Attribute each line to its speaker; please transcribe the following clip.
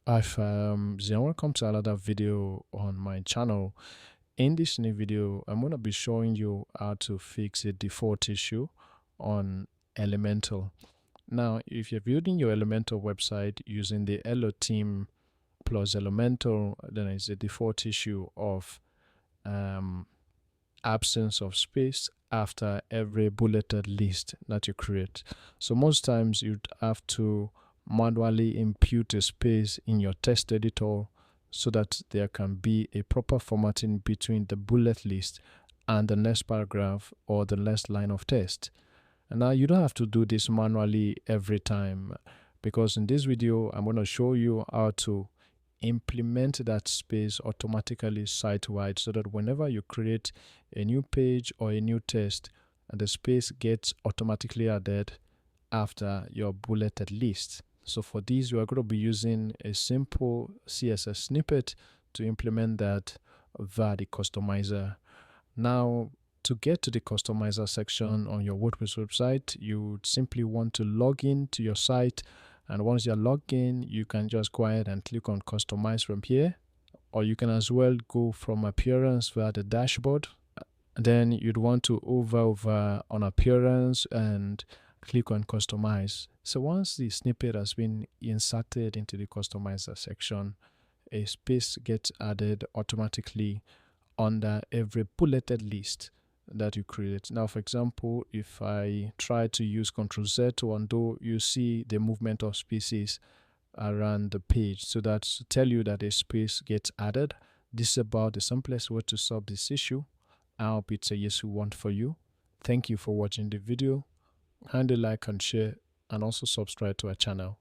Speaker 1: Welcome to another video on my channel. In this new video, I'm going to be showing you how to fix a default issue on Elementor. Now, if you're building your Elementor website using the Elo theme plus Elementor, then it's a default issue of absence of space after every bulleted list that you create. So most times you'd have to manually impute a space in your text editor so that there can be a proper formatting between the bullet list and the next paragraph or the next line of text. And now you don't have to do this manually every time, because in this video I'm going to show you how to implement that space automatically site-wide, so that whenever you create a new page or a new text, the space gets automatically added after your bulleted list. So for this, we are going to be using a simple CSS snippet to implement that via the customizer. Now, to get to the customizer section on your WordPress website, you would simply want to log in to your site. And once you're logged in, you can just go ahead and click on customize from here. Or you can as well go from appearance via the dashboard. Then you'd want to hover over on appearance and click on customize. So once the snippet has been inserted into the customizer section, a space gets added automatically under every bulleted list that you create. Now, for example, if I try to use Ctrl-Z to undo, you see the movement of spaces around the page. So that's to tell you that a space gets added. This is about the simplest way to solve this issue. I hope it's a useful one for you. Thank you for watching the video. Kindly like and share, and also subscribe to our channel.